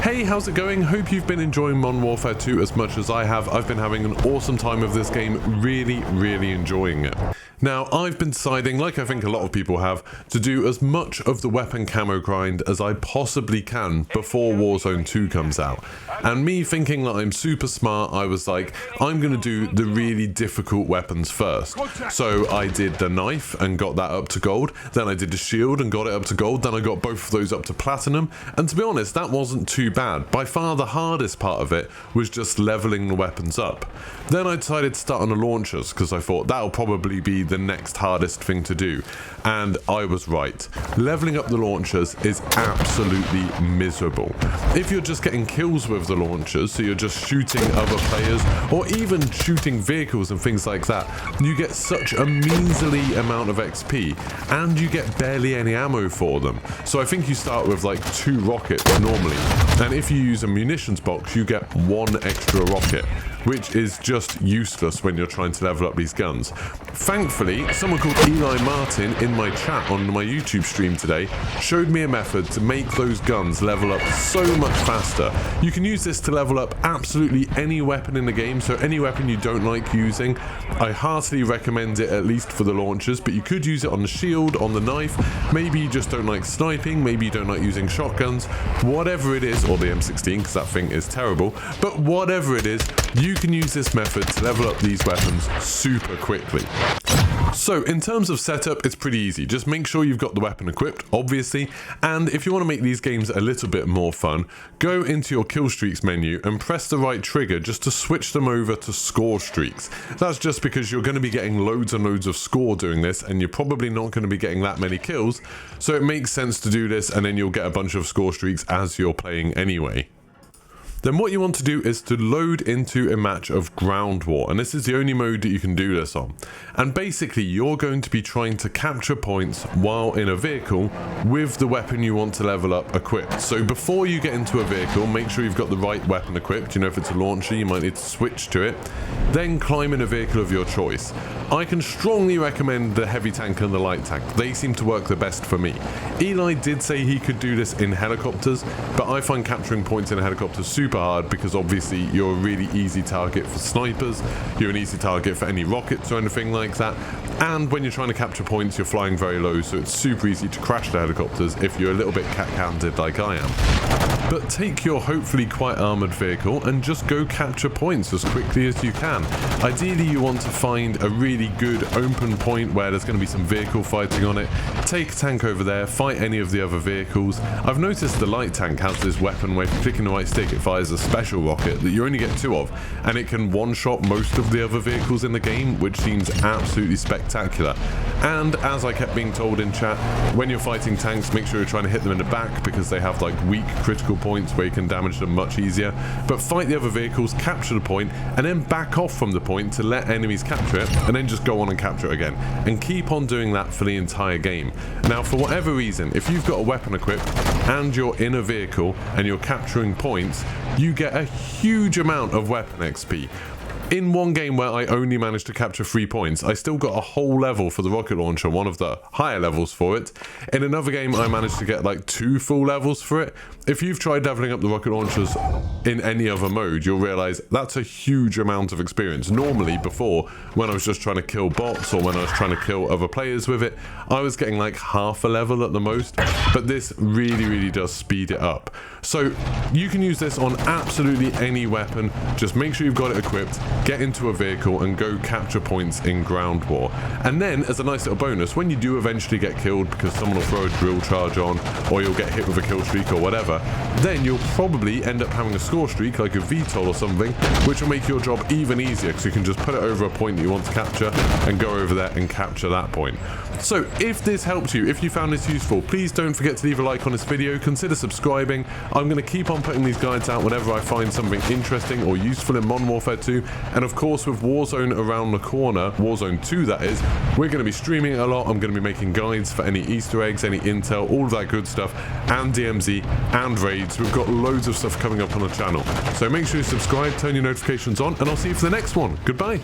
Hey, how's it going? Hope you've been enjoying Modern Warfare 2 as much as I have. I've been having an awesome time with this game, really enjoying it. Now, I've been deciding, like I think a lot of people have, to do as much of the weapon camo grind as I possibly can before Warzone 2 comes out. And me thinking that I'm super smart, I was like, I'm going to do the really difficult weapons first. So I did the knife and got that up to gold, then I did the shield and got it up to gold, then I got both of those up to platinum, and to be honest, that wasn't too bad. By far the hardest part of it was just leveling the weapons up. Then I decided to start on the launchers because I thought that'll probably be the next hardest thing to do, and I was right. Leveling up the launchers is absolutely miserable. If you're just getting kills with the launchers, so you're just shooting other players or even shooting vehicles and things like that, you get such a measly amount of XP and you get barely any ammo for them. So I think you start with like 2 rockets normally, and if you use a munitions box you get 1 extra rocket, which is just useless when you're trying to level up these guns. Thankfully, someone called Eli Martin in my chat on my YouTube stream today showed me a method to make those guns level up so much faster. You can use this to level up absolutely any weapon in the game, so any weapon you don't like using, I heartily recommend it, at least for the launchers, but you could use it on the shield, on the knife, maybe you just don't like sniping, maybe you don't like using shotguns, whatever it is, or the M16 because that thing is terrible, but whatever it is, you can use this method to level up these weapons super quickly. So in terms of setup, it's pretty easy. Just make sure you've got the weapon equipped, obviously, and if you want to make these games a little bit more fun, go into your kill streaks menu and press the right trigger just to switch them over to score streaks. That's just because you're going to be getting loads and loads of score doing this, and you're probably not going to be getting that many kills, so it makes sense to do this, and then you'll get a bunch of score streaks as you're playing anyway. Then what you want to do is to load into a match of ground war, and this is the only mode that you can do this on. And basically you're going to be trying to capture points while in a vehicle with the weapon you want to level up equipped. So before you get into a vehicle, make sure you've got the right weapon equipped. You know, if it's a launcher you might need to switch to it. Then climb in a vehicle of your choice. I can strongly recommend the heavy tank and the light tank. They seem to work the best for me. Eli did say he could do this in helicopters, but I find capturing points in a helicopter super hard because obviously you're a really easy target for snipers, you're an easy target for any rockets or anything like that, and when you're trying to capture points you're flying very low, so it's super easy to crash the helicopters if you're a little bit cat-handed like I am. But take your hopefully quite armoured vehicle and just go capture points as quickly as you can. Ideally you want to find a really good open point where there's going to be some vehicle fighting on it, take a tank over there, fight any of the other vehicles. I've noticed the light tank has this weapon where if you're clicking the right stick it fires a special rocket that you only get 2 of, and it can one-shot most of the other vehicles in the game, which seems absolutely spectacular. And as I kept being told in chat, when you're fighting tanks, make sure you're trying to hit them in the back because they have like weak critical points where you can damage them much easier. But fight the other vehicles, capture the point, and then back off from the point to let enemies capture it, and then just go on and capture it again. And keep on doing that for the entire game. Now, for whatever reason, if you've got a weapon equipped and you're in a vehicle and you're capturing points, you get a huge amount of weapon XP. In one game where I only managed to capture 3 points, I still got a whole level for the rocket launcher, one of the higher levels for it. In another game, I managed to get like 2 full levels for it. If you've tried leveling up the rocket launchers in any other mode, you'll realize that's a huge amount of experience. Normally, before, when I was just trying to kill bots or when I was trying to kill other players with it, I was getting like half a level at the most, but this really does speed it up. So you can use this on absolutely any weapon, just make sure you've got it equipped, get into a vehicle and go capture points in ground war. And then as a nice little bonus, when you do eventually get killed because someone will throw a drill charge on, or you'll get hit with a kill streak or whatever, then you'll probably end up having a score streak like a VTOL or something, which will make your job even easier because you can just put it over a point that you want to capture and go over there and capture that point. So if this helps you, if you found this useful, please don't forget to leave a like on this video, consider subscribing. I'm going to keep on putting these guides out whenever I find something interesting or useful in Modern Warfare 2, and of course with Warzone around the corner, Warzone 2 that is, we're going to be streaming it a lot. I'm going to be making guides for any Easter eggs, any intel, all of that good stuff, and DMZ and raids. We've got loads of stuff coming up on the channel, so make sure you subscribe, turn your notifications on, and I'll see you for the next one. Goodbye.